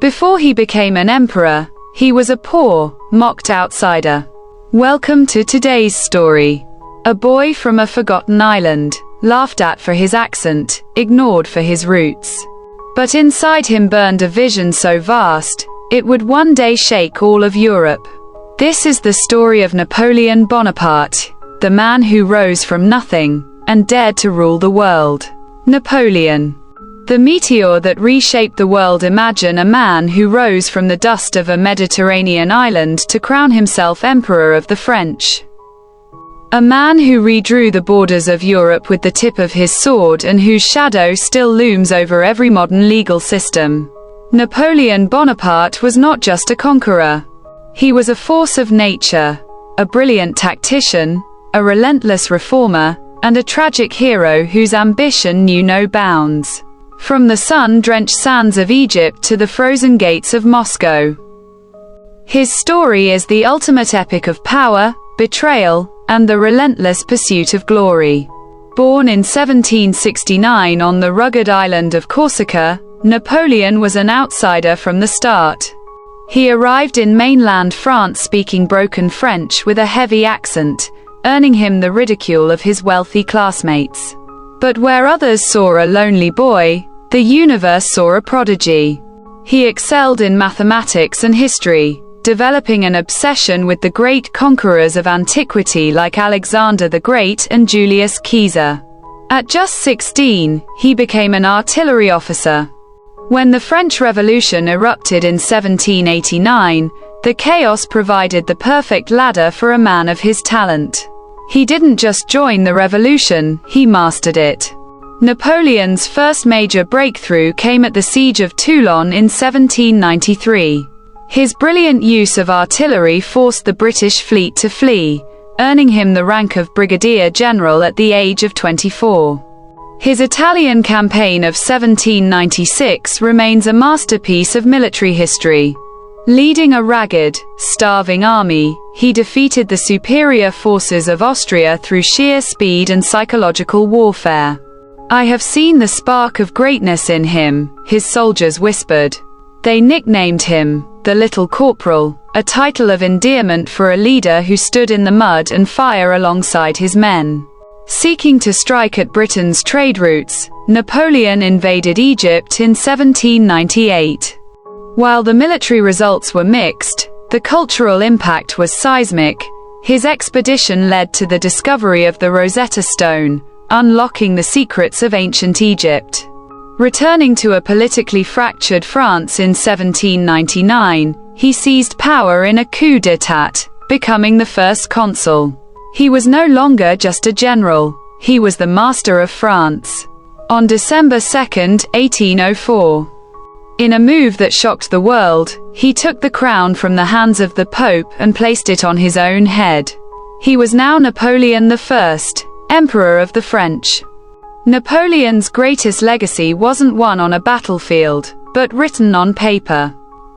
Before he became an emperor, he was a poor, mocked outsider. Welcome to today's story. A boy from a forgotten island, laughed at for his accent, ignored for his roots. But inside him burned a vision so vast, it would one day shake all of Europe. This is the story of Napoleon Bonaparte, the man who rose from nothing and dared to rule the world. Napoleon, the meteor that reshaped the world. Imagine a man who rose from the dust of a Mediterranean island to crown himself Emperor of the French. A man who redrew the borders of Europe with the tip of his sword and whose shadow still looms over every modern legal system. Napoleon Bonaparte was not just a conqueror. He was a force of nature, a brilliant tactician, a relentless reformer, and a tragic hero whose ambition knew no bounds. From the sun-drenched sands of Egypt to the frozen gates of Moscow. His story is the ultimate epic of power, betrayal, and the relentless pursuit of glory. Born in 1769 on the rugged island of Corsica, Napoleon was an outsider from the start. He arrived in mainland France speaking broken French with a heavy accent, earning him the ridicule of his wealthy classmates. But where others saw a lonely boy, the universe saw a prodigy. He excelled in mathematics and history, developing an obsession with the great conquerors of antiquity like Alexander the Great and Julius Caesar. At just 16, he became an artillery officer. When the French Revolution erupted in 1789, the chaos provided the perfect ladder for a man of his talent. He didn't just join the revolution, he mastered it. Napoleon's first major breakthrough came at the Siege of Toulon in 1793. His brilliant use of artillery forced the British fleet to flee, earning him the rank of brigadier general at the age of 24. His Italian campaign of 1796 remains a masterpiece of military history. Leading a ragged, starving army, he defeated the superior forces of Austria through sheer speed and psychological warfare. "I have seen the spark of greatness in him," his soldiers whispered. They nicknamed him the Little Corporal, a title of endearment for a leader who stood in the mud and fire alongside his men. Seeking to strike at Britain's trade routes, Napoleon invaded Egypt in 1798. While the military results were mixed, the cultural impact was seismic. His expedition led to the discovery of the Rosetta Stone, unlocking the secrets of ancient Egypt. Returning to a politically fractured France in 1799, he seized power in a coup d'état, becoming the first consul. He was no longer just a general, he was the master of France. On December 2, 1804, in a move that shocked the world, he took the crown from the hands of the Pope and placed it on his own head. He was now Napoleon I, Emperor of the French. Napoleon's greatest legacy wasn't won on a battlefield, but written on paper.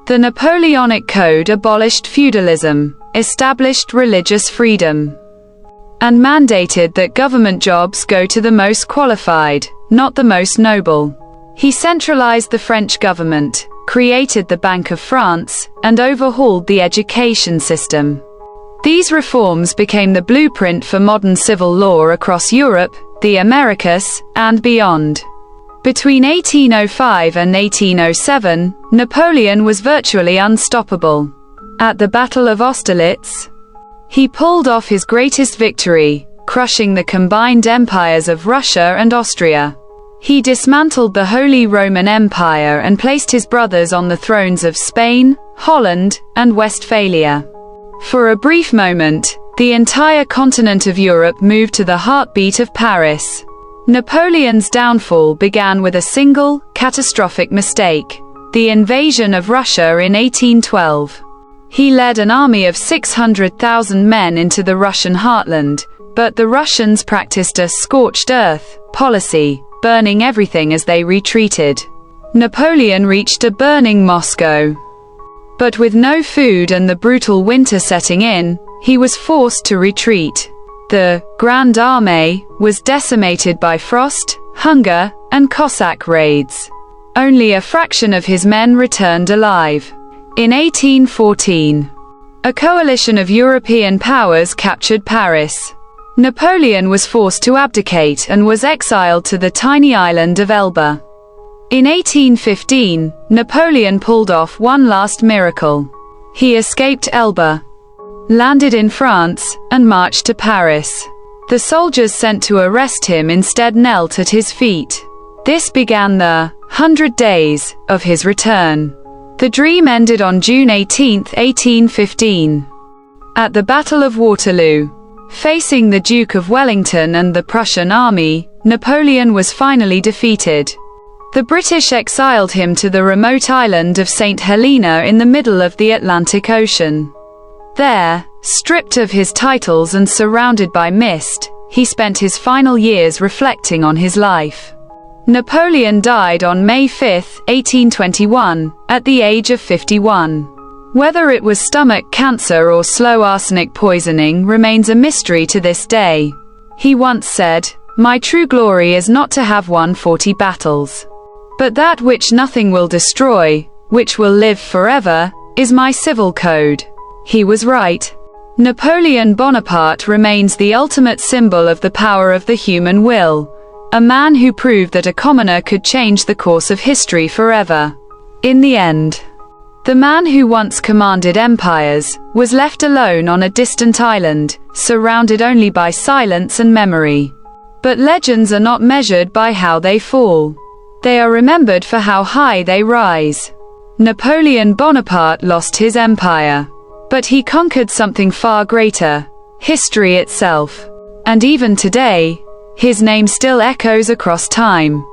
The Napoleonic Code abolished feudalism, established religious freedom, and mandated that government jobs go to the most qualified, not the most noble. He centralized the French government, created the Bank of France, and overhauled the education system. These reforms became the blueprint for modern civil law across Europe, the Americas, and beyond. Between 1805 and 1807, Napoleon was virtually unstoppable. At the Battle of Austerlitz, he pulled off his greatest victory, crushing the combined empires of Russia and Austria. He dismantled the Holy Roman Empire and placed his brothers on the thrones of Spain, Holland, and Westphalia. For a brief moment, the entire continent of Europe moved to the heartbeat of Paris. Napoleon's downfall began with a single, catastrophic mistake: the invasion of Russia in 1812. He led an army of 600,000 men into the Russian heartland, but the Russians practiced a scorched earth policy, burning everything as they retreated. Napoleon reached a burning Moscow. But with no food and the brutal winter setting in, he was forced to retreat. The Grand Army was decimated by frost, hunger, and Cossack raids. Only a fraction of his men returned alive. In 1814, a coalition of European powers captured Paris. Napoleon was forced to abdicate and was exiled to the tiny island of Elba. In 1815, Napoleon pulled off one last miracle. He escaped Elba, landed in France, and marched to Paris. The soldiers sent to arrest him instead knelt at his feet. This began the 100 days of his return. The dream ended on June 18, 1815. At the Battle of Waterloo, facing the Duke of Wellington and the Prussian army, Napoleon was finally defeated. The British exiled him to the remote island of St. Helena in the middle of the Atlantic Ocean. There, stripped of his titles and surrounded by mist, he spent his final years reflecting on his life. Napoleon died on May 5, 1821, at the age of 51. Whether it was stomach cancer or slow arsenic poisoning remains a mystery to this day. He once said, "My true glory is not to have won 40 battles, but that which nothing will destroy, which will live forever, is my civil code." He was right. Napoleon Bonaparte remains the ultimate symbol of the power of the human will, a man who proved that a commoner could change the course of history forever. In the end, the man who once commanded empires was left alone on a distant island, surrounded only by silence and memory. But legends are not measured by how they fall. They are remembered for how high they rise. Napoleon Bonaparte lost his empire, but he conquered something far greater, history itself. And even today, his name still echoes across time.